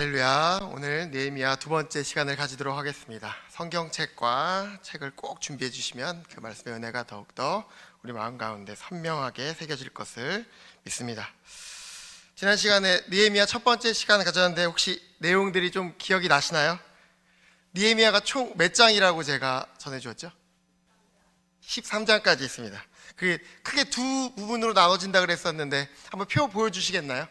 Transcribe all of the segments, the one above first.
할렐루야. 오늘 느헤미야 두 번째 시간을 가지도록 하겠습니다. 성경책과 책을 꼭 준비해 주시면 그 말씀의 은혜가 더욱더 우리 마음 가운데 선명하게 새겨질 것을 믿습니다. 지난 시간에 느헤미야 첫 번째 시간을 가졌는데 혹시 내용들이 좀 기억이 나시나요? 느헤미야가 총 몇 장이라고 제가 전해주었죠? 13장까지 있습니다. 그게 크게 두 부분으로 나눠진다 그랬었는데 한번 표 보여주시겠나요?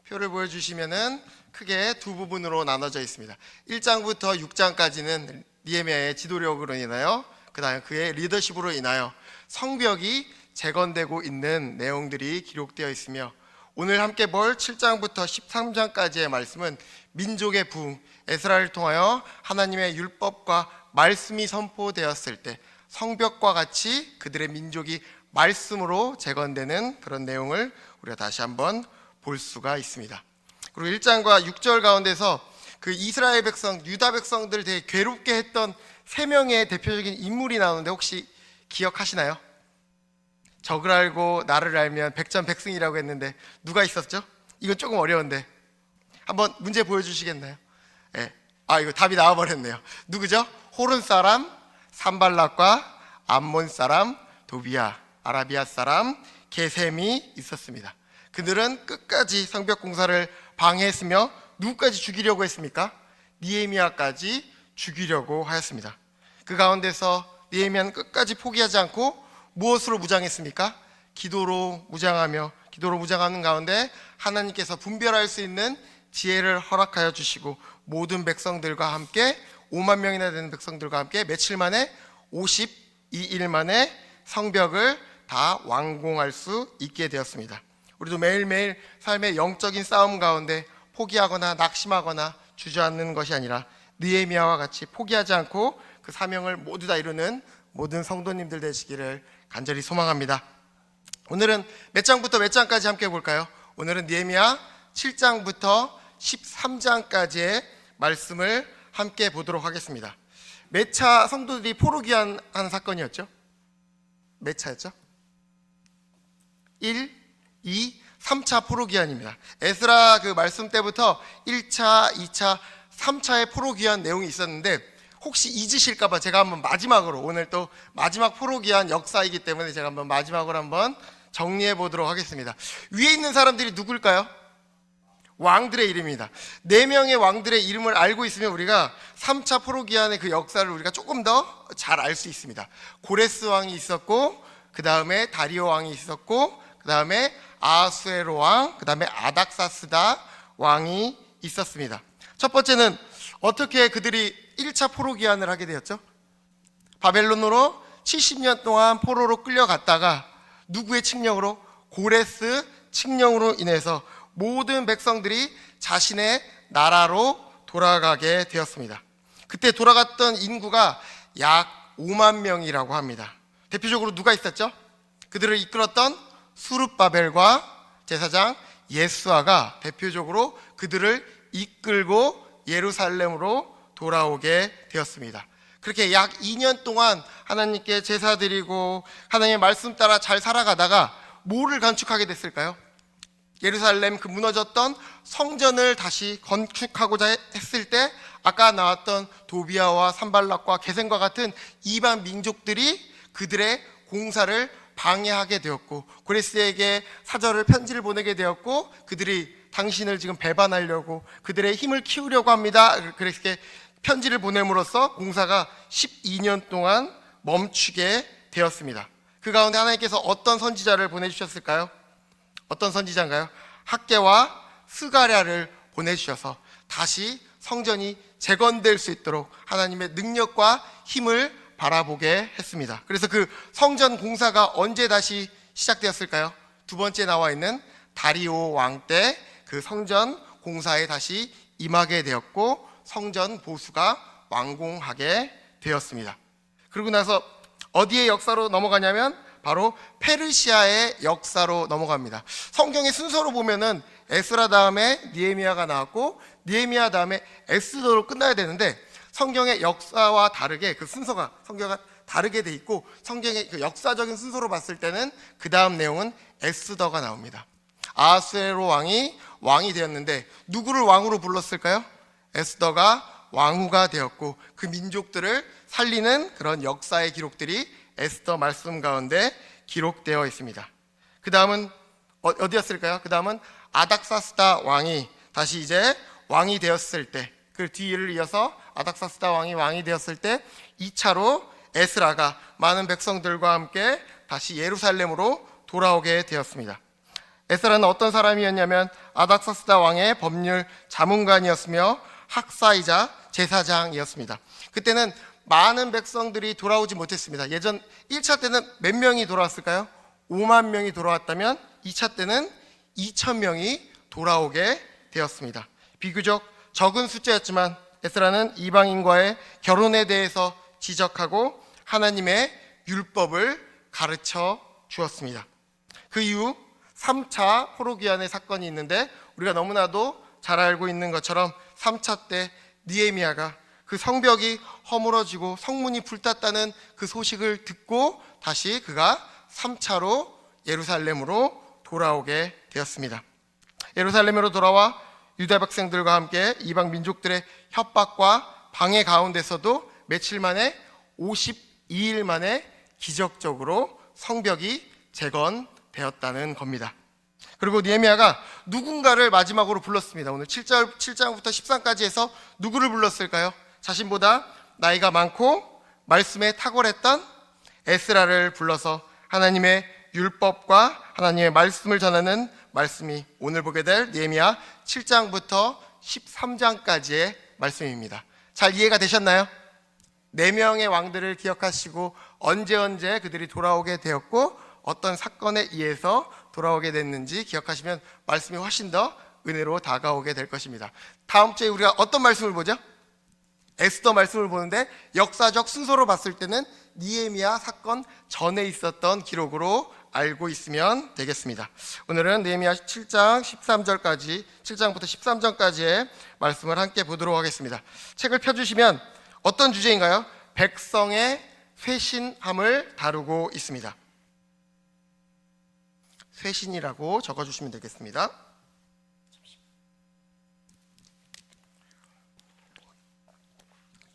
표를 보여주시면은 크게 두 부분으로 나눠져 있습니다. 1장부터 6장까지는 느헤미야의 지도력으로 인하여, 그 다음에 그의 리더십으로 인하여 성벽이 재건되고 있는 내용들이 기록되어 있으며, 오늘 함께 볼 7장부터 13장까지의 말씀은 민족의 부흥, 에스라를 통하여 하나님의 율법과 말씀이 선포되었을 때 성벽과 같이 그들의 민족이 말씀으로 재건되는 그런 내용을 우리가 다시 한번 볼 수가 있습니다. 그리고 1장과 6절 가운데서 그 이스라엘 백성, 유다 백성들을 되게 괴롭게 했던 세 명의 대표적인 인물이 나오는데 혹시 기억하시나요? 적을 알고 나를 알면 백전백승이라고 했는데 누가 있었죠? 이건 조금 어려운데 한번 문제 보여주시겠나요? 네. 이거 답이 나와버렸네요. 누구죠? 호른 사람 산발락과 암몬 사람 도비야, 아라비아 사람 게셈이 있었습니다. 그들은 끝까지 성벽 공사를 방해했으며 누구까지 죽이려고 했습니까? 느헤미야까지 죽이려고 하였습니다. 그 가운데서 느헤미야는 끝까지 포기하지 않고 무엇으로 무장했습니까? 기도로 무장하는 가운데 하나님께서 분별할 수 있는 지혜를 허락하여 주시고 모든 백성들과 함께 5만 명이나 되는 백성들과 함께 며칠 만에 52일 만에 성벽을 다 완공할 수 있게 되었습니다. 우리도 매일매일 삶의 영적인 싸움 가운데 포기하거나 낙심하거나 주저앉는 것이 아니라 느헤미야와 같이 포기하지 않고 그 사명을 모두 다 이루는 모든 성도님들 되시기를 간절히 소망합니다. 오늘은 몇 장부터 몇 장까지 함께 볼까요? 오늘은 느헤미야 7장부터 13장까지의 말씀을 함께 보도록 하겠습니다. 몇 차 성도들이 포로 귀환하는 사건이었죠? 몇 차였죠? 1, 2, 3차 포로 귀환입니다. 에스라 그 말씀 때부터 1차, 2차, 3차의 포로 귀환 내용이 있었는데 혹시 잊으실까봐 제가 한번 마지막으로, 오늘 또 마지막 포로 귀환 역사이기 때문에 제가 한번 마지막으로 한번 정리해 보도록 하겠습니다. 위에 있는 사람들이 누굴까요? 왕들의 이름입니다. 4명의 왕들의 이름을 알고 있으면 우리가 3차 포로 귀환의 그 역사를 우리가 조금 더 잘 알 수 있습니다. 고레스 왕이 있었고, 그 다음에 다리오 왕이 있었고, 그 다음에 아하수에로 왕, 그 다음에 아닥사스다 왕이 있었습니다. 첫 번째는 어떻게 그들이 1차 포로 귀환을 하게 되었죠? 바벨론으로 70년 동안 포로로 끌려갔다가 누구의 칙령으로? 고레스 칙령으로 인해서 모든 백성들이 자신의 나라로 돌아가게 되었습니다. 그때 돌아갔던 인구가 약 5만 명이라고 합니다. 대표적으로 누가 있었죠? 그들을 이끌었던 수룹바벨과 제사장 예수아가 대표적으로 그들을 이끌고 예루살렘으로 돌아오게 되었습니다. 그렇게 약 2년 동안 하나님께 제사 드리고 하나님의 말씀 따라 잘 살아가다가 뭐를 건축하게 됐을까요? 예루살렘 그 무너졌던 성전을 다시 건축하고자 했을 때 아까 나왔던 도비야와 산발락과 게셈과 같은 이방 민족들이 그들의 공사를 방해하게 되었고, 고레스에게 사절을 편지를 보내게 되었고, 그들이 당신을 지금 배반하려고 그들의 힘을 키우려고 합니다. 그래서 편지를 보냄으로써 공사가 12년 동안 멈추게 되었습니다. 그 가운데 하나님께서 어떤 선지자를 보내주셨을까요? 어떤 선지자인가요? 학개와 스가랴를 보내주셔서 다시 성전이 재건될 수 있도록 하나님의 능력과 힘을 바라보게 했습니다. 그래서 그 성전 공사가 언제 다시 시작되었을까요? 두 번째 나와 있는 다리오 왕 때 그 성전 공사에 다시 임하게 되었고 성전 보수가 완공하게 되었습니다. 그리고 나서 어디의 역사로 넘어가냐면 바로 페르시아의 역사로 넘어갑니다. 성경의 순서로 보면은 에스라 다음에 느헤미야가 나왔고 느헤미야 다음에 에스더로 끝나야 되는데 성경의 역사와 다르게 그 순서가 성경과 다르게 돼 있고 성경의 그 역사적인 순서로 봤을 때는 그 다음 내용은 에스더가 나옵니다. 아하수에로 왕이 되었는데 누구를 왕으로 불렀을까요? 에스더가 왕후가 되었고 그 민족들을 살리는 그런 역사의 기록들이 에스더 말씀 가운데 기록되어 있습니다. 그 다음은 어디였을까요? 그 다음은 아닥사스다 왕이 다시 이제 왕이 되었을 때, 그 뒤를 이어서 아닥사스다 왕이 되었을 때 2차로 에스라가 많은 백성들과 함께 다시 예루살렘으로 돌아오게 되었습니다. 에스라는 어떤 사람이었냐면 아닥사스다 왕의 법률 자문관이었으며 학사이자 제사장이었습니다. 그때는 많은 백성들이 돌아오지 못했습니다. 예전 1차 때는 몇 명이 돌아왔을까요? 5만 명이 돌아왔다면 2차 때는 2천 명이 돌아오게 되었습니다. 비교적 적은 숫자였지만 에스라는 이방인과의 결혼에 대해서 지적하고 하나님의 율법을 가르쳐 주었습니다. 그 이후 3차 포로기한의 사건이 있는데 우리가 너무나도 잘 알고 있는 것처럼 3차 때 느헤미야가 그 성벽이 허물어지고 성문이 불탔다는 그 소식을 듣고 다시 그가 3차로 예루살렘으로 돌아오게 되었습니다. 예루살렘으로 돌아와 유다 백성들과 함께 이방 민족들의 협박과 방해 가운데서도 며칠 만에 52일 만에 기적적으로 성벽이 재건되었다는 겁니다. 그리고 느헤미야가 누군가를 마지막으로 불렀습니다. 오늘 7장부터 13까지 해서 누구를 불렀을까요? 자신보다 나이가 많고 말씀에 탁월했던 에스라를 불러서 하나님의 율법과 하나님의 말씀을 전하는 말씀이 오늘 보게 될 느헤미야 7장부터 13장까지의 말씀입니다. 잘 이해가 되셨나요? 4명의 왕들을 기억하시고 언제 그들이 돌아오게 되었고 어떤 사건에 의해서 돌아오게 됐는지 기억하시면 말씀이 훨씬 더 은혜로 다가오게 될 것입니다. 다음 주에 우리가 어떤 말씀을 보죠? 에스더 말씀을 보는데 역사적 순서로 봤을 때는 느헤미야 사건 전에 있었던 기록으로 알고 있으면 되겠습니다. 오늘은 느헤미야 7장 13절까지 7장부터 13절까지의 말씀을 함께 보도록 하겠습니다. 책을 펴주시면 어떤 주제인가요? 백성의 쇄신함을 다루고 있습니다. 쇄신이라고 적어주시면 되겠습니다.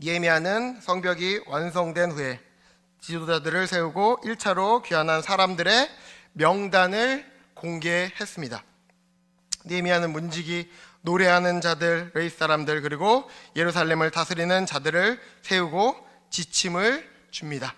느헤미야는 성벽이 완성된 후에 지도자들을 세우고 1차로 귀환한 사람들의 명단을 공개했습니다. 느헤미야는 문지기, 노래하는 자들, 레위 사람들 그리고 예루살렘을 다스리는 자들을 세우고 지침을 줍니다.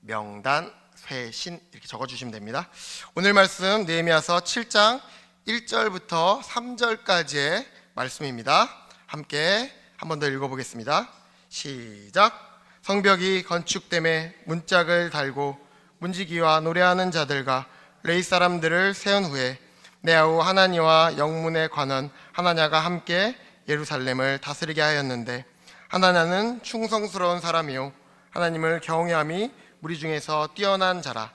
명단, 쇄신 이렇게 적어주시면 됩니다. 오늘 말씀 느헤미야서 7장 1절부터 3절까지의 말씀입니다. 함께 한 번 더 읽어보겠습니다. 시작. 성벽이 건축됨에 문짝을 달고 문지기와 노래하는 자들과 레위 사람들을 세운 후에 내 아우 하나니와 영문의 관원 하나냐가 함께 예루살렘을 다스리게 하였는데 하나냐는 충성스러운 사람이요 하나님을 경외함이 무리 중에서 뛰어난 자라.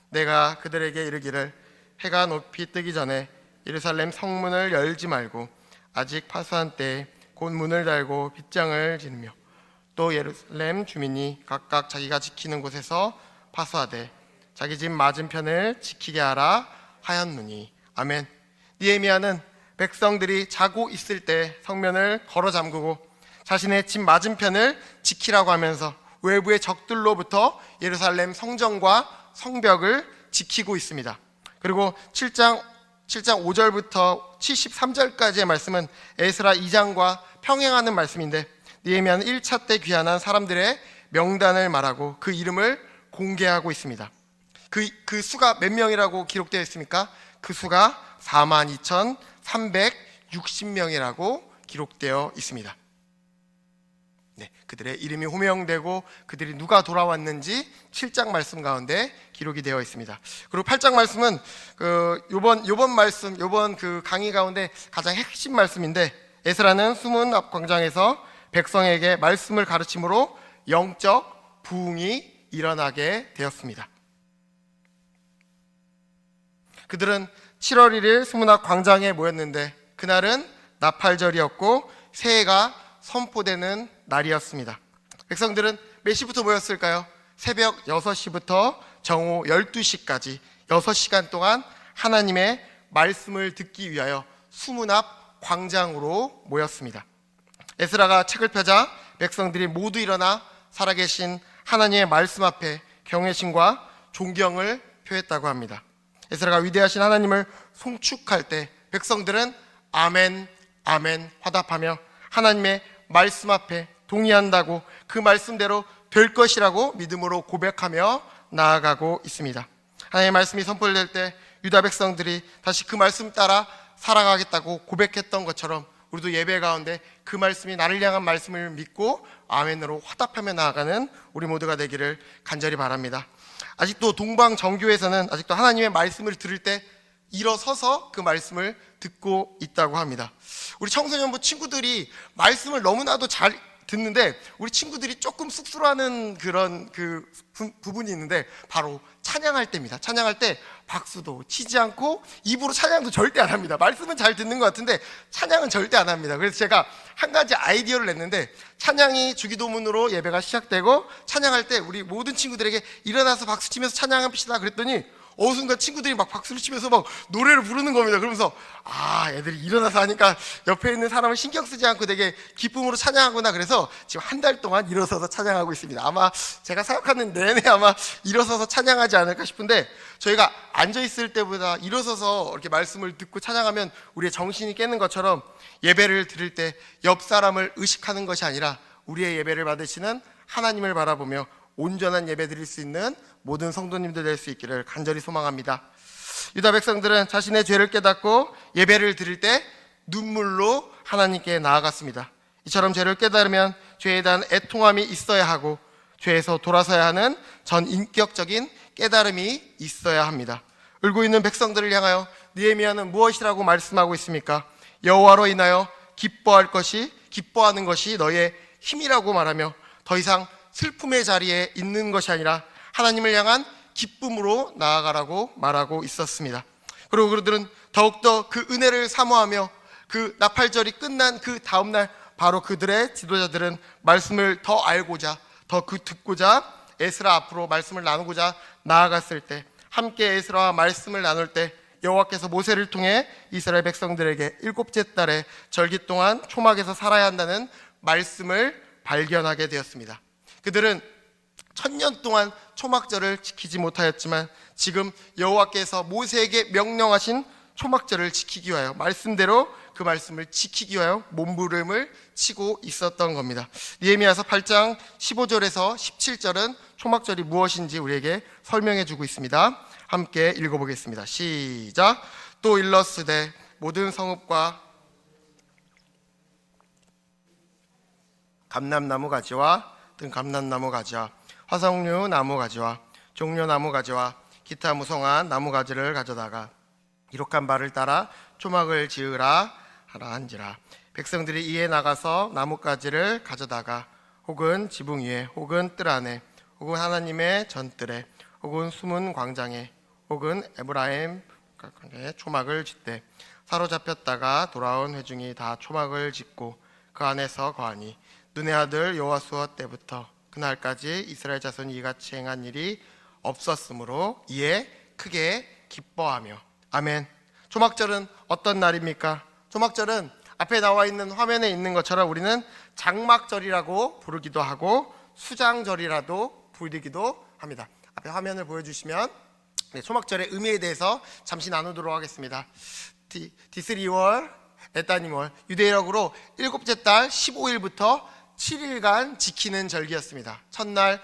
내가 그들에게 이르기를 해가 높이 뜨기 전에 예루살렘 성문을 열지 말고 아직 파수한 때에 곧 문을 달고 빗장을 지르며 또 예루살렘 주민이 각각 자기가 지키는 곳에서 파수하되 자기 집 맞은편을 지키게 하라 하였느니. 아멘. 느헤미야는 백성들이 자고 있을 때 성면을 걸어 잠그고 자신의 집 맞은편을 지키라고 하면서 외부의 적들로부터 예루살렘 성전과 성벽을 지키고 있습니다. 그리고 7장 5절부터 73절까지의 말씀은 에스라 2장과 평행하는 말씀인데 느헤미야는 1차 때 귀환한 사람들의 명단을 말하고 그 이름을 공개하고 있습니다. 그 수가 몇 명이라고 기록되어 있습니까? 그 수가 42,360명이라고 기록되어 있습니다. 네, 그들의 이름이 호명되고 그들이 누가 돌아왔는지 7장 말씀 가운데 기록이 되어 있습니다. 그리고 8장 말씀은 요번 말씀, 요번 그 강의 가운데 가장 핵심 말씀인데 에스라는 수문 앞 광장에서 백성에게 말씀을 가르침으로 영적 부흥이 일어나게 되었습니다. 그들은 7월 1일 수문 앞 광장에 모였는데 그날은 나팔절이었고 새해가 선포되는 날이었습니다. 백성들은 몇 시부터 모였을까요? 새벽 6시부터 정오 12시까지 6시간 동안 하나님의 말씀을 듣기 위하여 수문 앞 광장으로 모였습니다. 에스라가 책을 펴자 백성들이 모두 일어나 살아계신 하나님의 말씀 앞에 경외심과 존경을 표했다고 합니다. 에스라가 위대하신 하나님을 송축할 때 백성들은 아멘, 아멘 화답하며 하나님의 말씀 앞에 동의한다고, 그 말씀대로 될 것이라고 믿음으로 고백하며 나아가고 있습니다. 하나님의 말씀이 선포될 때 유다 백성들이 다시 그 말씀 따라 살아가겠다고 고백했던 것처럼 우리도 예배 가운데 그 말씀이 나를 향한 말씀을 믿고 아멘으로 화답하며 나아가는 우리 모두가 되기를 간절히 바랍니다. 아직도 동방 정교에서는 아직도 하나님의 말씀을 들을 때 일어서서 그 말씀을 듣고 있다고 합니다. 우리 청소년부 친구들이 말씀을 너무나도 잘 듣는데 우리 친구들이 조금 쑥스러워하는 그런 부분이 있는데 바로 찬양할 때입니다. 찬양할 때 박수도 치지 않고 입으로 찬양도 절대 안 합니다. 말씀은 잘 듣는 것 같은데 찬양은 절대 안 합니다. 그래서 제가 한 가지 아이디어를 냈는데, 찬양이 주기도문으로 예배가 시작되고 찬양할 때 우리 모든 친구들에게 일어나서 박수 치면서 찬양합시다 그랬더니 순간 친구들이 막 박수를 치면서 막 노래를 부르는 겁니다. 그러면서 애들이 일어나서 하니까 옆에 있는 사람을 신경 쓰지 않고 되게 기쁨으로 찬양하구나. 그래서 지금 한 달 동안 일어서서 찬양하고 있습니다. 아마 제가 생각하는 내내 아마 일어서서 찬양하지 않을까 싶은데, 저희가 앉아있을 때보다 일어서서 이렇게 말씀을 듣고 찬양하면 우리의 정신이 깨는 것처럼 예배를 드릴 때 옆 사람을 의식하는 것이 아니라 우리의 예배를 받으시는 하나님을 바라보며 온전한 예배 드릴 수 있는 모든 성도님들 될 수 있기를 간절히 소망합니다. 유다 백성들은 자신의 죄를 깨닫고 예배를 드릴 때 눈물로 하나님께 나아갔습니다. 이처럼 죄를 깨달으면 죄에 대한 애통함이 있어야 하고 죄에서 돌아서야 하는 전인격적인 깨달음이 있어야 합니다. 울고 있는 백성들을 향하여 느헤미야는 무엇이라고 말씀하고 있습니까? 여호와로 인하여 기뻐하는 것이 너의 힘이라고 말하며 더 이상 슬픔의 자리에 있는 것이 아니라 하나님을 향한 기쁨으로 나아가라고 말하고 있었습니다. 그리고 그들은 더욱더 그 은혜를 사모하며 그 나팔절이 끝난 그 다음날 바로 그들의 지도자들은 말씀을 더 알고자, 더 듣고자 에스라 앞으로 말씀을 나누고자 나아갔을 때, 함께 에스라와 말씀을 나눌 때 여호와께서 모세를 통해 이스라엘 백성들에게 7째 달에 절기 동안 초막에서 살아야 한다는 말씀을 발견하게 되었습니다. 그들은 1000년 동안 초막절을 지키지 못하였지만 지금 여호와께서 모세에게 명령하신 초막절을 지키기 위하여, 말씀대로 그 말씀을 지키기 위하여 몸부림을 치고 있었던 겁니다. 느헤미야서 8장 15절에서 17절은 초막절이 무엇인지 우리에게 설명해 주고 있습니다. 함께 읽어보겠습니다. 시작. 또 일러스되 모든 성읍과 감람나무 가지와 등 감람나무 가지와 화석류 나무 가지와 종려나무 가지와 기타 무성한 나무 가지를 가져다가 기록한 바를 따라 초막을 지으라 하라 한지라. 백성들이 이에 나가서 나뭇가지를 가져다가 혹은 지붕 위에 혹은 뜰 안에 혹은 하나님의 전뜰에 혹은 숨은 광장에 혹은 에브라임 광장에 초막을 짓되 사로잡혔다가 돌아온 회중이 다 초막을 짓고 그 안에서 거하니 눈의 아들 여호수아 때부터 그날까지 이스라엘 자손이 이같이 행한 일이 없었으므로 이에 크게 기뻐하며. 아멘. 초막절은 어떤 날입니까? 초막절은 앞에 나와 있는 화면에 있는 것처럼 우리는 장막절이라고 부르기도 하고 수장절이라도 부르기도 합니다. 앞에 화면을 보여주시면 초막절의 의미에 대해서 잠시 나누도록 하겠습니다. 디스리월, 에따님월, 유대인으로 7째 달 15일부터 7일간 지키는 절기였습니다. 첫날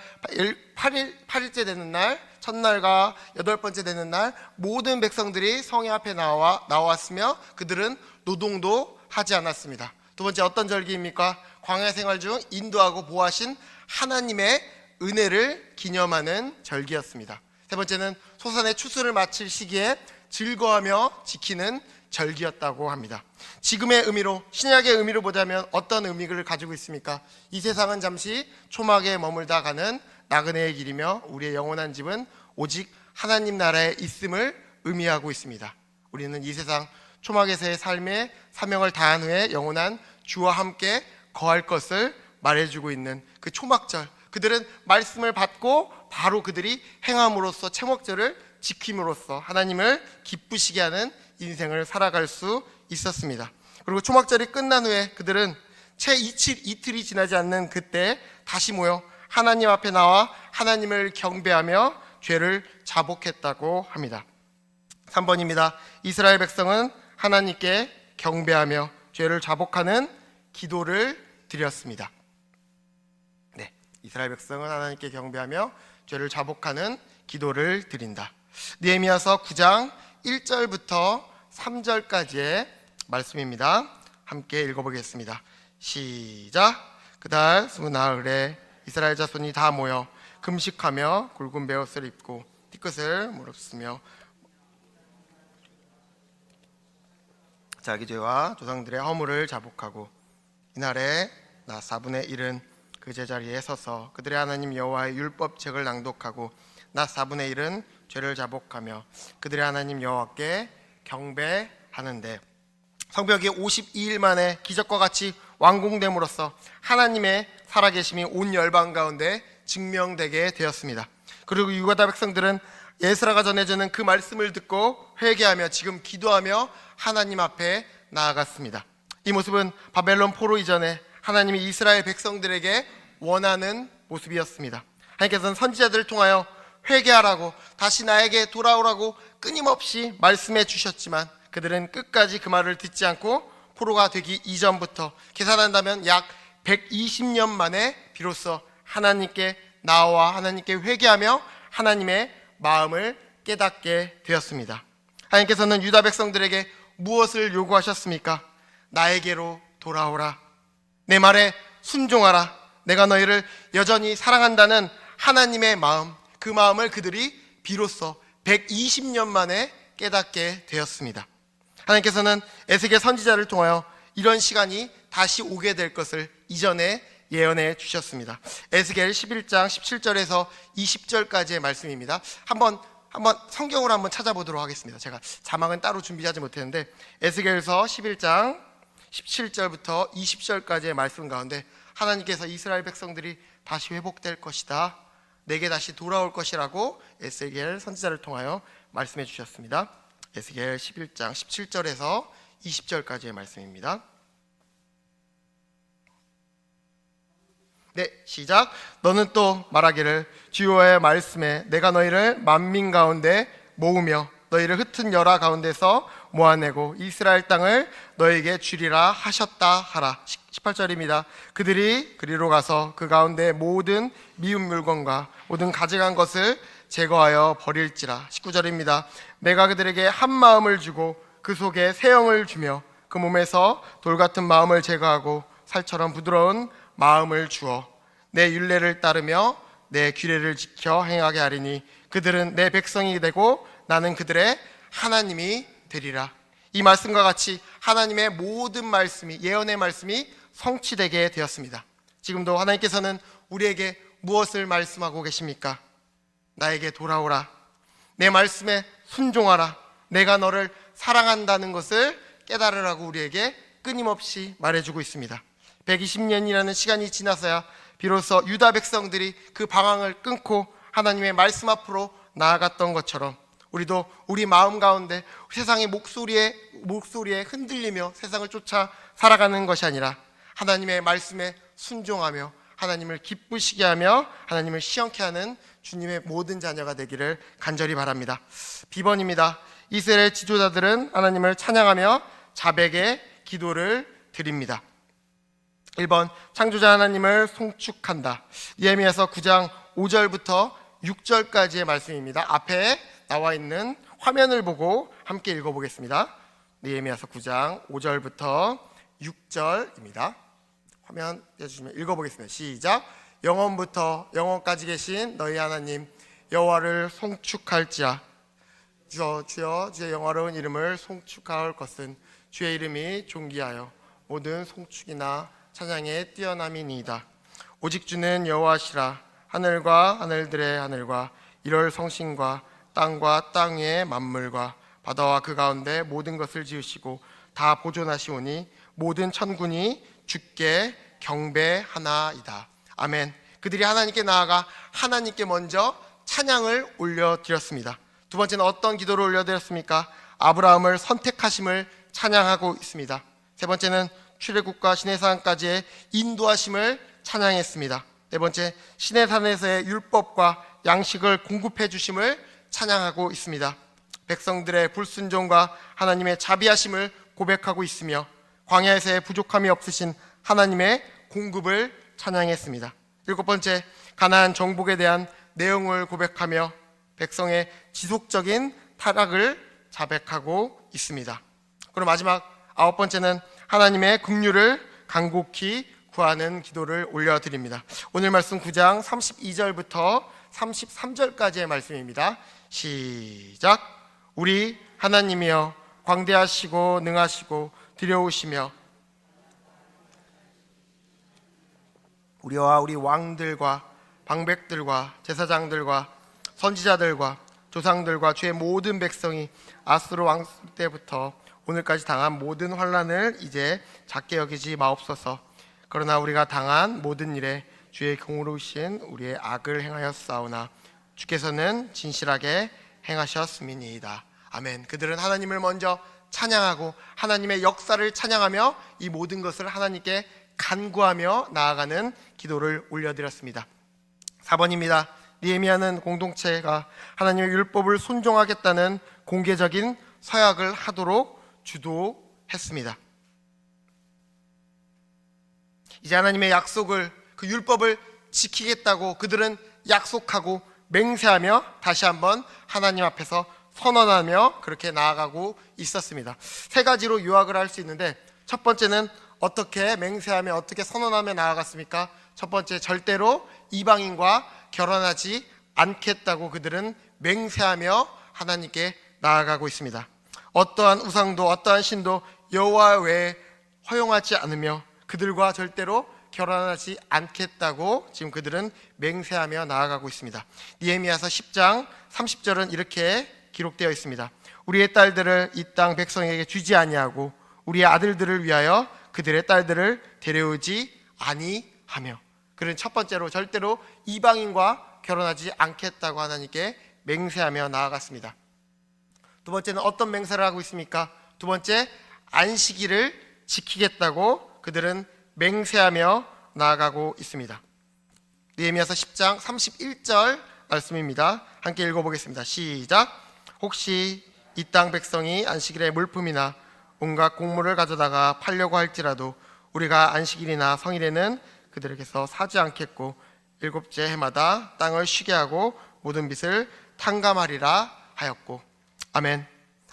8일째 되는 날, 첫날과 8번째 되는 날 모든 백성들이 성회 앞에 나왔으며 그들은 노동도 하지 않았습니다. 두 번째 어떤 절기입니까? 광야 생활 중 인도하고 보호하신 하나님의 은혜를 기념하는 절기였습니다. 세 번째는 소산의 추수를 마칠 시기에 즐거워하며 지키는 절기였다고 합니다. 지금의 의미로, 신약의 의미로 보자면 어떤 의미를 가지고 있습니까? 이 세상은 잠시 초막에 머물다 가는 나그네의 길이며 우리의 영원한 집은 오직 하나님 나라에 있음을 의미하고 있습니다. 우리는 이 세상 초막에서의 삶의 사명을 다한 후에 영원한 주와 함께 거할 것을 말해주고 있는 그 초막절, 그들은 말씀을 받고 바로 그들이 행함으로써 초막절을 지킴으로써 하나님을 기쁘시게 하는 인생을 살아갈 수 있었습니다. 그리고 초막절이 끝난 후에 그들은 채 이틀이 지나지 않는 그때 다시 모여 하나님 앞에 나와 하나님을 경배하며 죄를 자복했다고 합니다. 3번입니다. 이스라엘 백성은 하나님께 경배하며 죄를 자복하는 기도를 드렸습니다. 네, 이스라엘 백성은 하나님께 경배하며 죄를 자복하는 기도를 드린다. 느헤미야서 9장 1절부터 3절까지의 말씀입니다. 함께 읽어보겠습니다. 시작. 그달 스무나흘에 이스라엘 자손이 다 모여 금식하며 굵은 베옷을 입고 띠끝을 무릅쓰며 자기 죄와 조상들의 허물을 자복하고 이날에 나 4분의 1은 그 제자리에 서서 그들의 하나님 여호와의 율법책을 낭독하고 나 4분의 1은 죄를 자복하며 그들의 하나님 여호와께 경배하는데 성벽이 52일 만에 기적과 같이 완공됨으로써 하나님의 살아계심이 온 열방 가운데 증명되게 되었습니다. 그리고 유다 백성들은 에스라가 전해주는 그 말씀을 듣고 회개하며 지금 기도하며 하나님 앞에 나아갔습니다. 이 모습은 바벨론 포로 이전에 하나님이 이스라엘 백성들에게 원하는 모습이었습니다. 하나님께서는 선지자들을 통하여 회개하라고 다시 나에게 돌아오라고 끊임없이 말씀해 주셨지만 그들은 끝까지 그 말을 듣지 않고 포로가 되기 이전부터 계산한다면 약 120년 만에 비로소 하나님께 나와 하나님께 회개하며 하나님의 마음을 깨닫게 되었습니다. 하나님께서는 유다 백성들에게 무엇을 요구하셨습니까? 나에게로 돌아오라. 내 말에 순종하라. 내가 너희를 여전히 사랑한다는 하나님의 마음, 그 마음을 그들이 비로소 120년 만에 깨닫게 되었습니다. 하나님께서는 에스겔 선지자를 통하여 이런 시간이 다시 오게 될 것을 이전에 예언해 주셨습니다. 에스겔 11장 17절에서 20절까지의 말씀입니다. 한번 성경으로 한번 찾아보도록 하겠습니다. 제가 자막은 따로 준비하지 못했는데 에스겔서 11장 17절부터 20절까지의 말씀 가운데 하나님께서 이스라엘 백성들이 다시 회복될 것이다, 내게 다시 돌아올 것이라고 에스겔 선지자를 통하여 말씀해 주셨습니다. 에스겔 11장 17절에서 20절까지의 말씀입니다. 네, 시작. 너는 또 말하기를 주여의 말씀에 내가 너희를 만민 가운데 모으며 너희를 흩은 열화 가운데서 모아내고 이스라엘 땅을 너희에게 주리라 하셨다 하라. 18절입니다. 그들이 그리로 가서 그 가운데 모든 미운 물건과 모든 가증한 것을 제거하여 버릴지라. 19절입니다. 내가 그들에게 한 마음을 주고 그 속에 새 영을 주며 그 몸에서 돌 같은 마음을 제거하고 살처럼 부드러운 마음을 주어 내 율례를 따르며 내 규례를 지켜 행하게 하리니 그들은 내 백성이 되고 나는 그들의 하나님이 되리라. 이 말씀과 같이 하나님의 모든 말씀이, 예언의 말씀이 성취되게 되었습니다. 지금도 하나님께서는 우리에게 무엇을 말씀하고 계십니까? 나에게 돌아오라. 내 말씀에 순종하라. 내가 너를 사랑한다는 것을 깨달으라고 우리에게 끊임없이 말해주고 있습니다. 120년이라는 시간이 지나서야 비로소 유다 백성들이 그 방황을 끊고 하나님의 말씀 앞으로 나아갔던 것처럼 우리도 우리 마음 가운데 세상의 목소리에 흔들리며 세상을 쫓아 살아가는 것이 아니라 하나님의 말씀에 순종하며 하나님을 기쁘시게 하며 하나님을 시원케 하는 주님의 모든 자녀가 되기를 간절히 바랍니다. 비번입니다. 이스라엘 지도자들은 하나님을 찬양하며 자백의 기도를 드립니다. 1번 창조자 하나님을 송축한다. 예레미야서 9장 5절부터 6절까지의 말씀입니다. 앞에 나와 있는 화면을 보고 함께 읽어보겠습니다. 예레미야서 9장 5절부터 6절입니다. 화면 떼주시면 읽어보겠습니다. 시작. 영원부터 영원까지 계신 너희 하나님 여호와를 송축할지라. 주여 주의 영화로운 이름을 송축할 것은 주의 이름이 존귀하여 모든 송축이나 찬양의 뛰어남이니이다. 오직 주는 여호와시라. 하늘과 하늘들의 하늘과 이럴 성신과 땅과 땅 위의 만물과 바다와 그 가운데 모든 것을 지으시고 다 보존하시오니 모든 천군이 주께 경배하나이다. 아멘. 그들이 하나님께 나아가 하나님께 먼저 찬양을 올려드렸습니다. 두 번째는 어떤 기도를 올려드렸습니까? 아브라함을 선택하심을 찬양하고 있습니다. 세 번째는 출애굽과 시내산까지의 인도하심을 찬양했습니다. 네 번째, 시내산에서의 율법과 양식을 공급해 주심을 찬양하고 있습니다. 백성들의 불순종과 하나님의 자비하심을 고백하고 있으며 광야에서의 부족함이 없으신 하나님의 공급을 찬양했습니다. 일곱 번째, 가나안 정복에 대한 내용을 고백하며 백성의 지속적인 타락을 자백하고 있습니다. 그리고 마지막 아홉 번째는 하나님의 긍휼을 간곡히 구하는 기도를 올려드립니다. 오늘 말씀 9장 32절부터 33절까지의 말씀입니다. 시작. 우리 하나님이여 광대하시고 능하시고 두려우시며 우리와 우리 왕들과 방백들과 제사장들과 선지자들과 조상들과 주의 모든 백성이 아수르 왕 때부터 오늘까지 당한 모든 환난을 이제 작게 여기지 마옵소서. 그러나 우리가 당한 모든 일에 주의 공의로우신 우리의 악을 행하였사오나 주께서는 진실하게 행하셨음이니이다. 아멘. 그들은 하나님을 먼저 찬양하고 하나님의 역사를 찬양하며 이 모든 것을 하나님께 간구하며 나아가는 기도를 올려드렸습니다. 4번입니다. 느헤미야는 공동체가 하나님의 율법을 순종하겠다는 공개적인 서약을 하도록 주도했습니다. 이제 하나님의 약속을, 그 율법을 지키겠다고 그들은 약속하고 맹세하며 다시 한번 하나님 앞에서 선언하며 그렇게 나아가고 있었습니다. 세 가지로 요약을 할 수 있는데, 첫 번째는 어떻게 맹세하며 어떻게 선언하며 나아갔습니까? 첫 번째, 절대로 이방인과 결혼하지 않겠다고 그들은 맹세하며 하나님께 나아가고 있습니다. 어떠한 우상도 어떠한 신도 여호와 외에 허용하지 않으며 그들과 절대로 결혼하지 않겠다고 지금 그들은 맹세하며 나아가고 있습니다. 느헤미야서 10장 30절은 이렇게 기록되어 있습니다. 우리의 딸들을 이 땅 백성에게 주지 아니하고 우리의 아들들을 위하여 그들의 딸들을 데려오지 아니하며, 그는 첫 번째로 절대로 이방인과 결혼하지 않겠다고 하나님께 맹세하며 나아갔습니다. 두 번째는 어떤 맹세를 하고 있습니까? 두 번째, 안식일을 지키겠다고 그들은 맹세하며 나아가고 있습니다. 느헤미야서 10장 31절 말씀입니다. 함께 읽어보겠습니다. 시작. 혹시 이 땅 백성이 안식일에 물품이나 온갖 곡물을 가져다가 팔려고 할지라도 우리가 안식일이나 성일에는 그들에게서 사지 않겠고 일곱째 해마다 땅을 쉬게 하고 모든 빚을 탕감하리라 하였고. 아멘.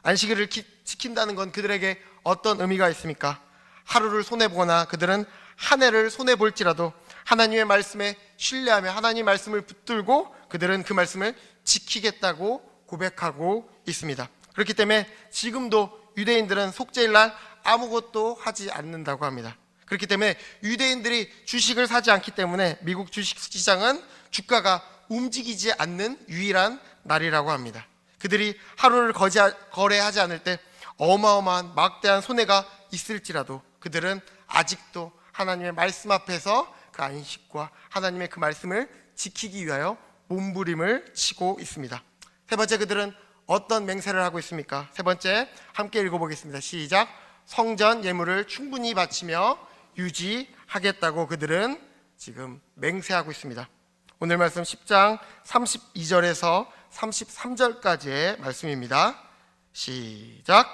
안식일을 지킨다는 건 그들에게 어떤 의미가 있습니까? 하루를 손해보거나 그들은 한 해를 손해볼지라도 하나님의 말씀에 신뢰하며 하나님의 말씀을 붙들고 그들은 그 말씀을 지키겠다고 고백하고 있습니다. 그렇기 때문에 지금도 유대인들은 속죄일날 아무것도 하지 않는다고 합니다. 그렇기 때문에 유대인들이 주식을 사지 않기 때문에 미국 주식시장은 주가가 움직이지 않는 유일한 날이라고 합니다. 그들이 하루를 거래하지 않을 때 어마어마한 막대한 손해가 있을지라도 그들은 아직도 하나님의 말씀 앞에서 그 안식과 하나님의 그 말씀을 지키기 위하여 몸부림을 치고 있습니다. 세 번째, 그들은 어떤 맹세를 하고 있습니까? 세 번째, 함께 읽어보겠습니다. 시작. 성전 예물을 충분히 바치며 유지하겠다고 그들은 지금 맹세하고 있습니다. 오늘 말씀 10장 32절에서 33절까지의 말씀입니다. 시작.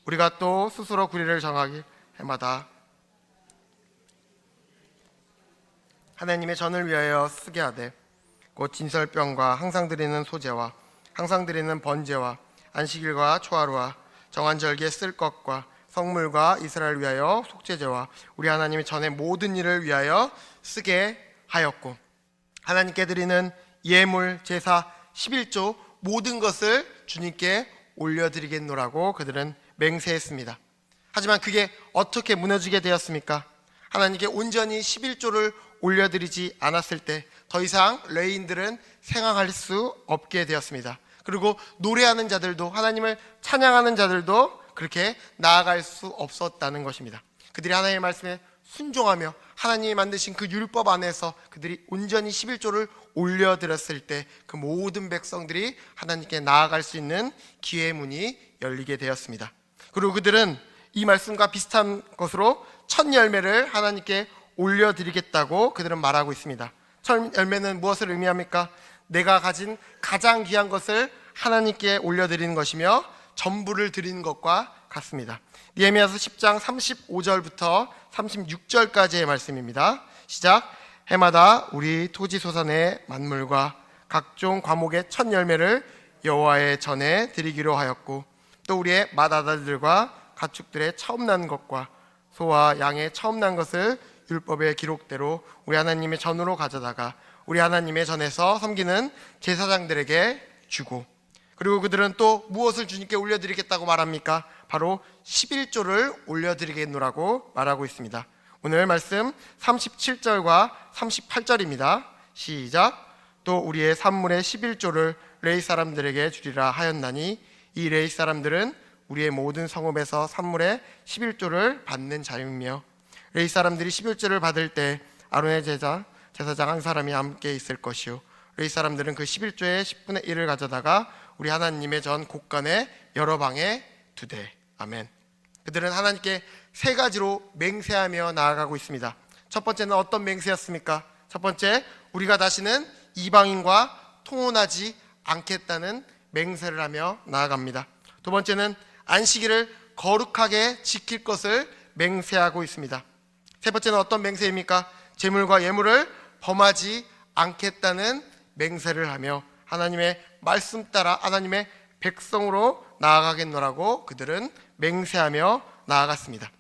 우리가 또 스스로 구리를 정하기 해마다 하나님의 전을 위하여 쓰게 하되 곧 진설병과 항상 드리는 소제와 항상 드리는 번제와 안식일과 초하루와 정한 절기에 쓸 것과 성물과 이스라엘 위하여 속죄제와 우리 하나님의 전의 모든 일을 위하여 쓰게 하였고, 하나님께 드리는 예물, 제사, 11조 모든 것을 주님께 올려드리겠노라고 그들은 맹세했습니다. 하지만 그게 어떻게 무너지게 되었습니까? 하나님께 온전히 11조를 올려드리지 않았을 때 더 이상 레위인들은 생활할 수 없게 되었습니다. 그리고 노래하는 자들도, 하나님을 찬양하는 자들도 그렇게 나아갈 수 없었다는 것입니다. 그들이 하나님의 말씀에 순종하며 하나님이 만드신 그 율법 안에서 그들이 온전히 11조를 올려드렸을 때 그 모든 백성들이 하나님께 나아갈 수 있는 기회의 문이 열리게 되었습니다. 그리고 그들은 이 말씀과 비슷한 것으로 첫 열매를 하나님께 올려드리겠다고 그들은 말하고 있습니다. 첫 열매는 무엇을 의미합니까? 내가 가진 가장 귀한 것을 하나님께 올려드리는 것이며 전부를 드리는 것과 같습니다. 느헤미야서 10장 35절부터 36절까지의 말씀입니다. 시작. 해마다 우리 토지 소산의 만물과 각종 과목의 첫 열매를 여호와의 전에 드리기로 하였고, 또 우리의 맏아들들과 가축들의 처음 난 것과 소와 양의 처음 난 것을 율법의 기록대로 우리 하나님의 전으로 가져다가 우리 하나님의 전에서 섬기는 제사장들에게 주고, 그리고 그들은 또 무엇을 주님께 올려드리겠다고 말합니까? 바로 11조를 올려드리겠노라고 말하고 있습니다. 오늘 말씀 37절과 38절입니다. 시작. 또 우리의 산물의 11조를 레위 사람들에게 주리라 하였나니 이 레위 사람들은 우리의 모든 성읍에서 산물의 11조를 받는 자이며, 레위 사람들이 11조를 받을 때 아론의 제사장 한 사람이 함께 있을 것이요, 레위 사람들은 그 11조의 10분의 1을 가져다가 우리 하나님의 전 곳간에 여러 방에 두되. 아멘. 그들은 하나님께 세 가지로 맹세하며 나아가고 있습니다. 첫 번째는 어떤 맹세였습니까? 첫 번째, 우리가 다시는 이방인과 통혼하지 않겠다는 맹세를 하며 나아갑니다. 두 번째는 안식일을 거룩하게 지킬 것을 맹세하고 있습니다. 세 번째는 어떤 맹세입니까? 재물과 예물을 범하지 않겠다는 맹세를 하며 하나님의 말씀 따라 하나님의 백성으로 나아가겠노라고 그들은 맹세하며 나아갔습니다.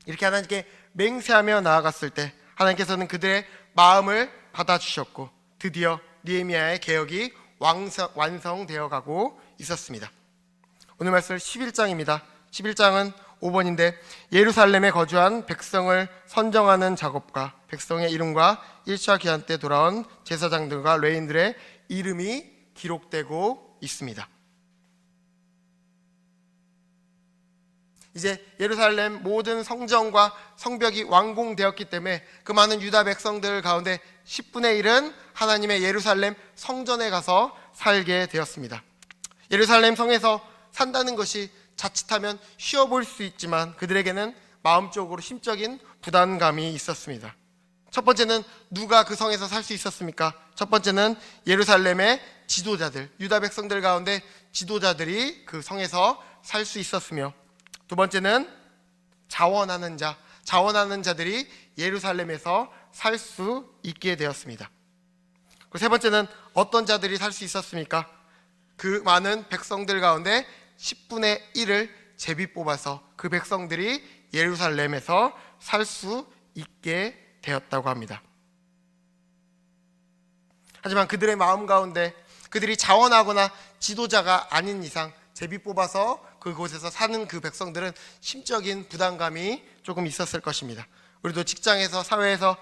이렇게 하나님께 맹세하며 나아갔을 때 하나님께서는 그들의 마음을 받아주셨고, 드디어 느헤미야의 개혁이 완성되어 가고 있었습니다. 오늘 말씀 11장입니다. 11장은 5번인데 예루살렘에 거주한 백성을 선정하는 작업과 백성의 이름과 1차 기한 때 돌아온 제사장들과 레위인들의 이름이 기록되고 있습니다. 이제 예루살렘 모든 성전과 성벽이 완공되었기 때문에 그 많은 유다 백성들 가운데 10분의 1은 하나님의 예루살렘 성전에 가서 살게 되었습니다. 예루살렘 성에서 산다는 것이 자칫하면 쉬워 보일 수 있지만 그들에게는 마음적으로 심적인 부담감이 있었습니다. 첫 번째는 누가 그 성에서 살 수 있었습니까? 첫 번째는 예루살렘의 지도자들, 유다 백성들 가운데 지도자들이 그 성에서 살 수 있었으며, 두 번째는 자원하는 자들이 예루살렘에서 살 수 있게 되었습니다. 그리고 세 번째는 어떤 자들이 살 수 있었습니까? 그 많은 백성들 가운데 10분의 1을 제비 뽑아서 그 백성들이 예루살렘에서 살 수 있게 되었다고 합니다. 하지만 그들의 마음 가운데 그들이 자원하거나 지도자가 아닌 이상 제비 뽑아서 그곳에서 사는 그 백성들은 심적인 부담감이 조금 있었을 것입니다. 우리도 직장에서, 사회에서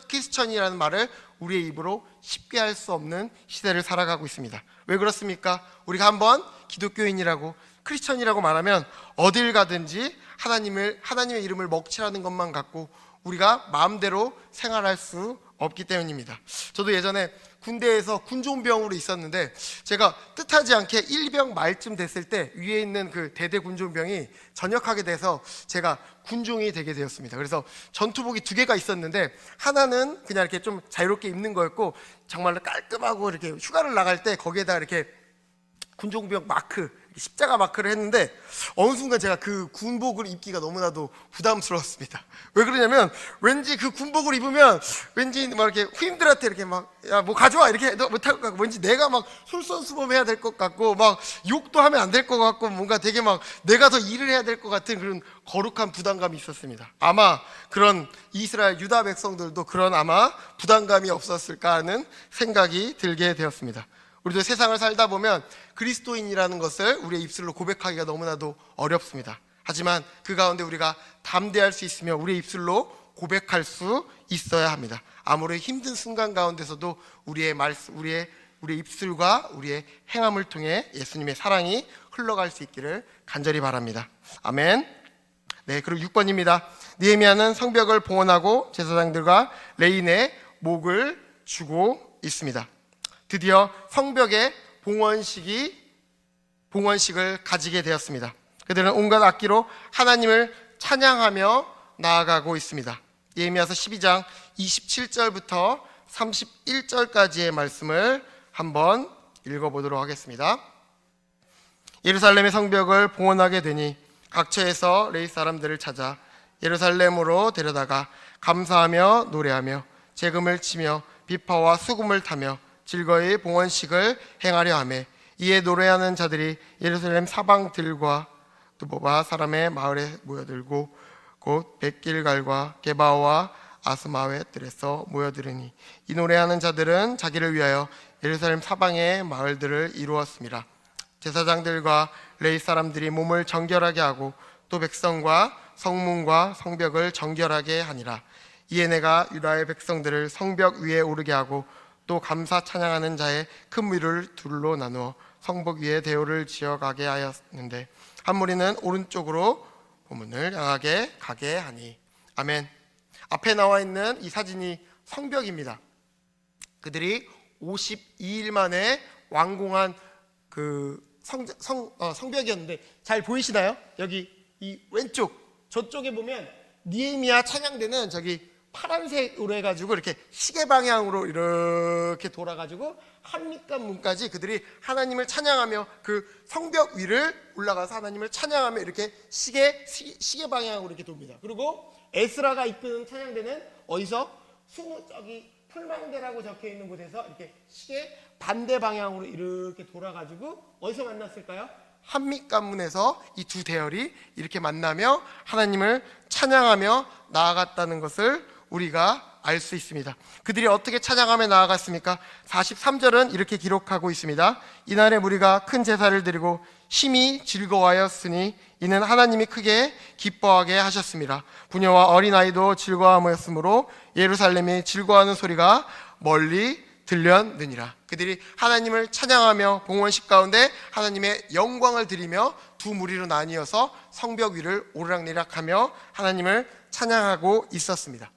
크리스천이라는 말을 우리의 입으로 쉽게 할 수 없는 시대를 살아가고 있습니다. 왜 그렇습니까? 우리가 한번 기독교인이라고, 크리스천이라고 말하면 어딜 가든지 하나님의 이름을 먹칠하는 것만 갖고 우리가 마음대로 생활할 수 없기 때문입니다. 저도 예전에 군대에서 군종병으로 있었는데 제가 뜻하지 않게 1병 말쯤 됐을 때 위에 있는 그 대대 군종병이 전역하게 돼서 제가 군종이 되게 되었습니다. 그래서 전투복이 2개가 있었는데 하나는 그냥 이렇게 좀 자유롭게 입는 거였고, 정말로 깔끔하고 이렇게 휴가를 나갈 때 거기에다 이렇게 군종병 마크, 십자가 마크를 했는데 어느 순간 제가 그 군복을 입기가 너무나도 부담스러웠습니다. 왜 그러냐면 왠지 그 군복을 입으면 왠지 막 이렇게 후임들한테 이렇게 막 야 뭐 가져와 이렇게 못할 것 같고, 왠지 내가 막 솔선수범해야 될 것 같고, 막 욕도 하면 안 될 것 같고, 뭔가 되게 막 내가 더 일을 해야 될 것 같은 그런 거룩한 부담감이 있었습니다. 아마 그런 이스라엘 유다 백성들도 그런 아마 부담감이 없었을까 하는 생각이 들게 되었습니다. 우리도 세상을 살다 보면 그리스도인이라는 것을 우리의 입술로 고백하기가 너무나도 어렵습니다. 하지만 그 가운데 우리가 담대할 수 있으며 우리의 입술로 고백할 수 있어야 합니다. 아무리 힘든 순간 가운데서도 우리의 입술과 우리의 행함을 통해 예수님의 사랑이 흘러갈 수 있기를 간절히 바랍니다. 아멘. 네, 그리고 6번입니다. 느헤미야는 성벽을 봉헌하고 제사장들과 레위인의 목을 주고 있습니다. 드디어 성벽의 봉헌식을 가지게 되었습니다. 그들은 온갖 악기로 하나님을 찬양하며 나아가고 있습니다. 예레미야서 12장 27절부터 31절까지의 말씀을 한번 읽어보도록 하겠습니다. 예루살렘의 성벽을 봉헌하게 되니 각처에서 레위 사람들을 찾아 예루살렘으로 데려다가 감사하며 노래하며 재금을 치며 비파와 수금을 타며 즐거이 봉헌식을 행하려 하매 이에 노래하는 자들이 예루살렘 사방들과 두보바 사람의 마을에 모여들고 곧 벳길갈과 게바와 아스마웨 뜰에서 모여들으니 이 노래하는 자들은 자기를 위하여 예루살렘 사방의 마을들을 이루었습니다. 제사장들과 레위 사람들이 몸을 정결하게 하고 또 백성과 성문과 성벽을 정결하게 하니라. 이에 내가 유다의 백성들을 성벽 위에 오르게 하고 또 감사 찬양하는 자의 큰 무리를 둘로 나누어 성벽 위에 대오를 지어가게 하였는데 한 무리는 오른쪽으로 보문을 향하게 가게 하니. 아멘. 앞에 나와 있는 이 사진이 성벽입니다. 그들이 52일 만에 완공한 그 성벽이었는데 잘 보이시나요? 여기 이 왼쪽 저쪽에 보면 느헤미야 찬양대는 저기 파란색으로 해가지고 이렇게 시계 방향으로 이렇게 돌아가지고 한밑간 문까지 그들이 하나님을 찬양하며 그 성벽 위를 올라가서 하나님을 찬양하며 이렇게 시계 방향으로 이렇게 돕니다. 그리고 에스라가 이끄는 찬양대는 어디서 저기 풀망대라고 적혀 있는 곳에서 이렇게 시계 반대 방향으로 이렇게 돌아가지고 어디서 만났을까요? 한밑간문에서 이 두 대열이 이렇게 만나며 하나님을 찬양하며 나아갔다는 것을 우리가 알 수 있습니다. 그들이 어떻게 찬양하며 나아갔습니까? 43절은 이렇게 기록하고 있습니다. 이날에 무리가 큰 제사를 드리고 심히 즐거워하였으니 이는 하나님이 크게 기뻐하게 하셨습니다. 부녀와 어린아이도 즐거워하였으므로 예루살렘이 즐거워하는 소리가 멀리 들렸느니라. 그들이 하나님을 찬양하며 봉헌식 가운데 하나님의 영광을 드리며 두 무리로 나뉘어서 성벽 위를 오르락내리락하며 하나님을 찬양하고 있었습니다.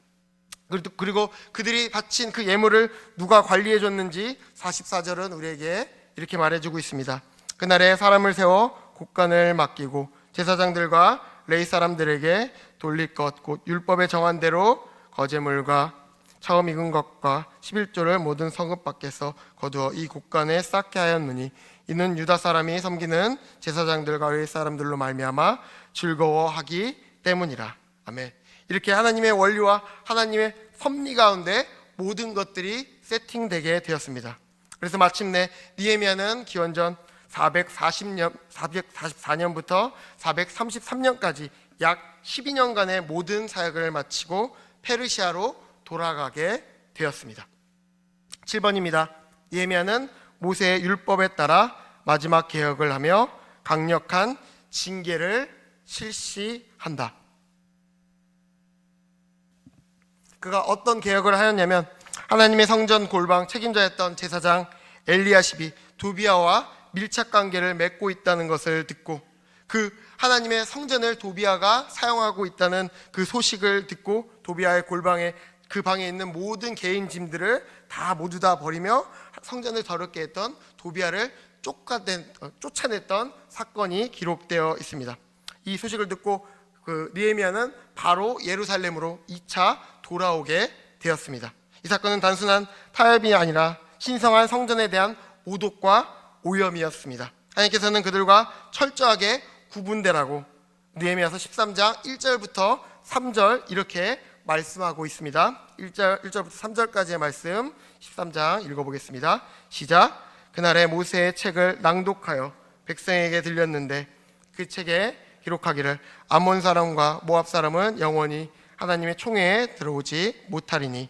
그리고 그들이 바친 그 예물을 누가 관리해 줬는지 44절은 우리에게 이렇게 말해주고 있습니다. 그날에 사람을 세워 곡간을 맡기고 제사장들과 레위 사람들에게 돌릴 것 곧 율법에 정한 대로 거제물과 처음 익은 것과 11조를 모든 성읍 밖에서 거두어 이 곡간에 쌓게 하였느니 이는 유다 사람이 섬기는 제사장들과 레위 사람들로 말미암아 즐거워하기 때문이라. 아멘. 이렇게 하나님의 원리와 하나님의 섭리 가운데 모든 것들이 세팅되게 되었습니다. 그래서 마침내 느헤미야는 기원전 444년부터 433년까지 약 12년간의 모든 사역을 마치고 페르시아로 돌아가게 되었습니다. 7번입니다. 느헤미야는 모세의 율법에 따라 마지막 개혁을 하며 강력한 징계를 실시한다. 그가 어떤 개혁을 하였냐면 하나님의 성전 골방 책임자였던 제사장 엘리야십이 도비아와 밀착 관계를 맺고 있다는 것을 듣고 그 하나님의 성전을 도비아가 사용하고 있다는 그 소식을 듣고 도비아의 골방에 그 방에 있는 모든 개인 짐들을 모두 다 버리며 성전을 더럽게 했던 도비아를 쫓아냈던 사건이 기록되어 있습니다. 이 소식을 듣고 그 느헤미야는 바로 예루살렘으로 2차 돌아오게 되었습니다. 이 사건은 단순한 타협이 아니라 신성한 성전에 대한 오독과 오염이었습니다. 하나님께서는 그들과 철저하게 구분되라고 느헤미야서 13장 1절부터 3절 이렇게 말씀하고 있습니다. 1절부터 3절까지의 말씀 13장 읽어보겠습니다. 시작. 그날에 모세의 책을 낭독하여 백성에게 들렸는데 그 책에 기록하기를 암몬 사람과 모압 사람은 영원히 하나님의 총회에 들어오지 못하리니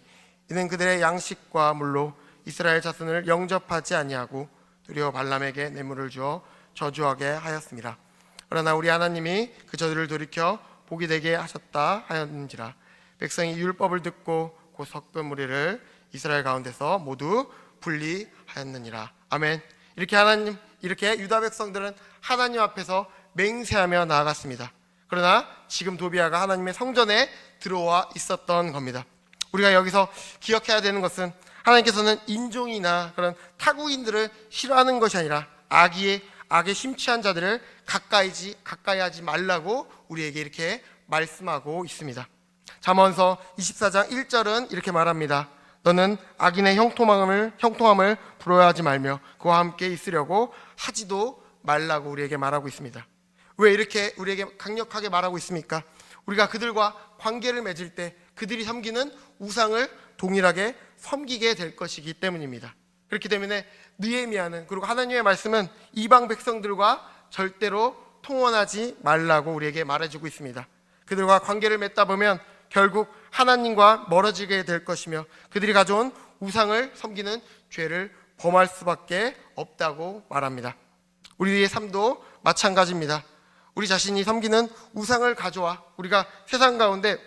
이는 그들의 양식과 물로 이스라엘 자손을 영접하지 아니하고 도리어 발람에게 뇌물을 주어 저주하게 하였습니다. 그러나 우리 하나님이 그 저들을 돌이켜 복이 되게 하셨다 하였는지라. 백성이 율법을 듣고 곧 섞은 무리를 이스라엘 가운데서 모두 분리하였느니라. 아멘. 이렇게 유다 백성들은 하나님 앞에서 맹세하며 나아갔습니다. 그러나 지금 도비아가 하나님의 성전에 들어와 있었던 겁니다. 우리가 여기서 기억해야 되는 것은 하나님께서는 인종이나 그런 타국인들을 싫어하는 것이 아니라 악에 심취한 자들을 가까이 하지 말라고 우리에게 이렇게 말씀하고 있습니다. 잠언서 24장 1절은 이렇게 말합니다. 너는 악인의 형통함을 부러워하지 말며 그와 함께 있으려고 하지도 말라고 우리에게 말하고 있습니다. 왜 이렇게 우리에게 강력하게 말하고 있습니까? 우리가 그들과 관계를 맺을 때 그들이 섬기는 우상을 동일하게 섬기게 될 것이기 때문입니다. 그렇기 때문에 느헤미야는, 그리고 하나님의 말씀은 이방 백성들과 절대로 통혼하지 말라고 우리에게 말해주고 있습니다. 그들과 관계를 맺다 보면 결국 하나님과 멀어지게 될 것이며 그들이 가져온 우상을 섬기는 죄를 범할 수밖에 없다고 말합니다. 우리의 삶도 마찬가지입니다. 우리 자신이 섬기는 우상을 가져와 우리가 세상 가운데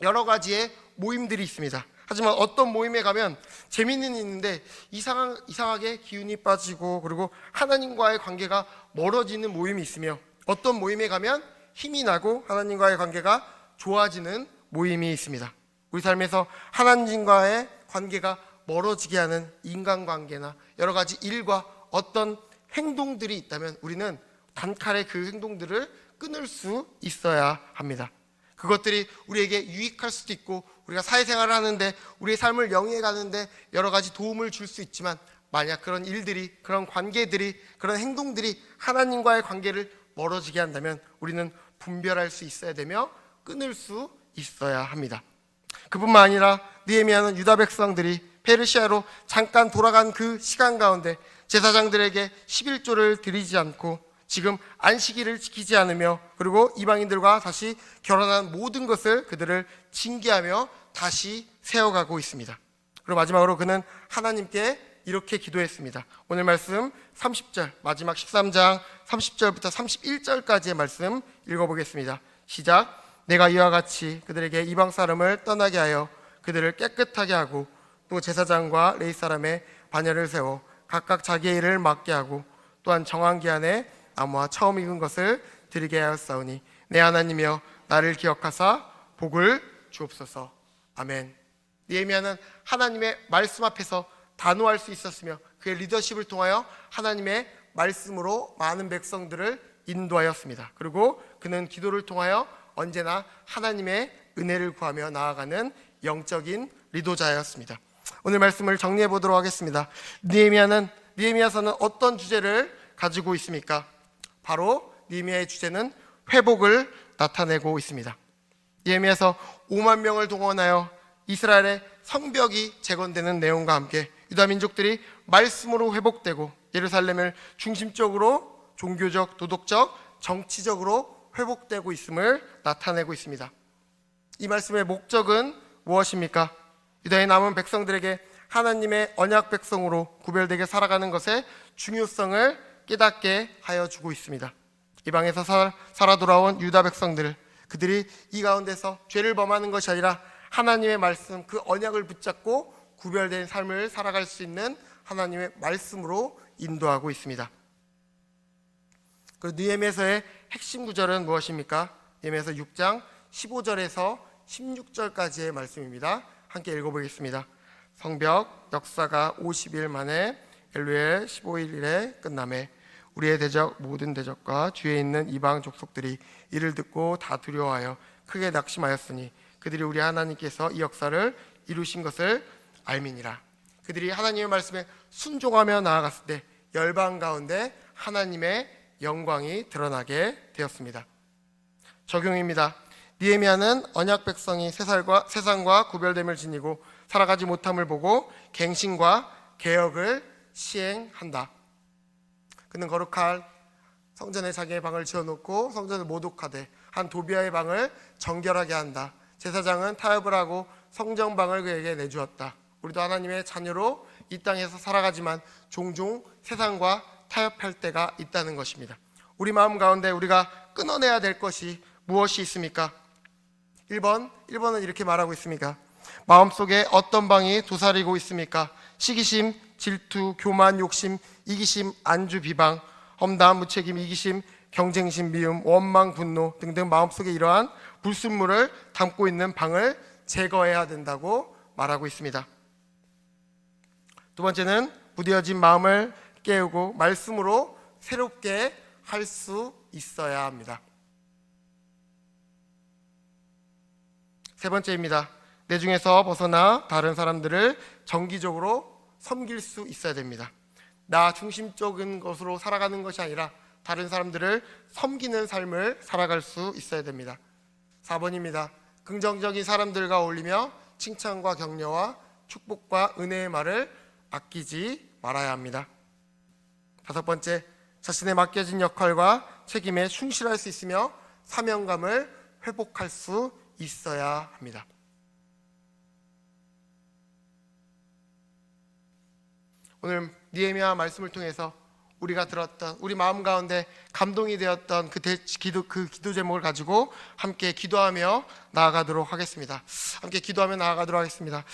여러 가지의 모임들이 있습니다. 하지만 어떤 모임에 가면 재미는 있는데 이상하게 기운이 빠지고 그리고 하나님과의 관계가 멀어지는 모임이 있으며, 어떤 모임에 가면 힘이 나고 하나님과의 관계가 좋아지는 모임이 있습니다. 우리 삶에서 하나님과의 관계가 멀어지게 하는 인간관계나 여러 가지 일과 어떤 행동들이 있다면 우리는 단칼에 그 행동들을 끊을 수 있어야 합니다. 그것들이 우리에게 유익할 수도 있고 우리가 사회생활을 하는데 우리의 삶을 영위해 가는데 여러 가지 도움을 줄 수 있지만, 만약 그런 일들이, 그런 관계들이, 그런 행동들이 하나님과의 관계를 멀어지게 한다면 우리는 분별할 수 있어야 되며 끊을 수 있어야 합니다. 그뿐만 아니라 느헤미야는 유다 백성들이 페르시아로 잠깐 돌아간 그 시간 가운데 제사장들에게 11조를 드리지 않고 지금 안식일을 지키지 않으며 그리고 이방인들과 다시 결혼한 모든 것을 그들을 징계하며 다시 세워가고 있습니다. 그리고 마지막으로 그는 하나님께 이렇게 기도했습니다. 오늘 말씀 30절, 마지막 13장 30절부터 31절까지의 말씀 읽어보겠습니다. 시작. 내가 이와 같이 그들에게 이방 사람을 떠나게 하여 그들을 깨끗하게 하고 또 제사장과 레위 사람의 반열을 세워 각각 자기의 일을 맡게 하고 또한 정한 기한에 나무와 처음 익은 것을 드리게 하였사오니 내 하나님이여 나를 기억하사 복을 주옵소서. 아멘. 느헤미야는 하나님의 말씀 앞에서 단호할 수 있었으며 그의 리더십을 통하여 하나님의 말씀으로 많은 백성들을 인도하였습니다. 그리고 그는 기도를 통하여 언제나 하나님의 은혜를 구하며 나아가는 영적인 리더자였습니다. 오늘 말씀을 정리해 보도록 하겠습니다. 느헤미야서는 어떤 주제를 가지고 있습니까? 바로 느헤미야의 주제는 회복을 나타내고 있습니다. 느헤미야서 5만 명을 동원하여 이스라엘의 성벽이 재건되는 내용과 함께 유다 민족들이 말씀으로 회복되고 예루살렘을 중심적으로 종교적, 도덕적, 정치적으로 회복되고 있음을 나타내고 있습니다. 이 말씀의 목적은 무엇입니까? 유다의 남은 백성들에게 하나님의 언약 백성으로 구별되게 살아가는 것의 중요성을 깨닫게 하여 주고 있습니다. 이방에서 살아 돌아온 유다 백성들, 그들이 이 가운데서 죄를 범하는 것이 아니라 하나님의 말씀, 그 언약을 붙잡고 구별된 삶을 살아갈 수 있는 하나님의 말씀으로 인도하고 있습니다. 그리고 느헤미야서의 핵심 구절은 무엇입니까? 느헤미야서 6장 15절에서 16절까지의 말씀입니다. 함께 읽어보겠습니다. 성벽 역사가 50일 만에 엘루엘 15일에 끝나매 우리의 대적 모든 대적과 뒤에 있는 이방 족속들이 이를 듣고 다 두려워하여 크게 낙심하였으니 그들이 우리 하나님께서 이 역사를 이루신 것을 알미니라. 그들이 하나님의 말씀에 순종하며 나아갔을 때 열방 가운데 하나님의 영광이 드러나게 되었습니다. 적용입니다. 느헤미야는 언약 백성이 세상과 구별됨을 지니고 살아가지 못함을 보고 갱신과 개혁을 시행한다. 그는 거룩한 성전에 자기의 방을 지어놓고 성전을 모독하되 한 도비아의 방을 정결하게 한다. 제사장은 타협을 하고 성전방을 그에게 내주었다. 우리도 하나님의 자녀로 이 땅에서 살아가지만 종종 세상과 타협할 때가 있다는 것입니다. 우리 마음 가운데 우리가 끊어내야 될 것이 무엇이 있습니까? 1번은 이렇게 말하고 있습니까? 마음속에 어떤 방이 도사리고 있습니까? 시기심, 질투, 교만, 욕심, 이기심, 안주, 비방, 험담, 무책임, 이기심, 경쟁심, 미움, 원망, 분노 등등 마음속에 이러한 불순물을 담고 있는 방을 제거해야 된다고 말하고 있습니다. 두 번째는 무뎌진 마음을 깨우고 말씀으로 새롭게 할 수 있어야 합니다. 세 번째입니다. 내 중에서 벗어나 다른 사람들을 정기적으로 섬길 수 있어야 됩니다. 나 중심적인 것으로 살아가는 것이 아니라 다른 사람들을 섬기는 삶을 살아갈 수 있어야 됩니다. 4번입니다. 긍정적인 사람들과 어울리며 칭찬과 격려와 축복과 은혜의 말을 아끼지 말아야 합니다. 5번째, 자신의 맡겨진 역할과 책임에 충실할 수 있으며 사명감을 회복할 수 있어야 합니다. 오늘 느헤미야 말씀을 통해서 우리가 들었던, 우리 마음 가운데 감동이 되었던 그 기도 제목을 가지고 함께 기도하며 나아가도록 하겠습니다. 함께 기도하며 나아가도록 하겠습니다.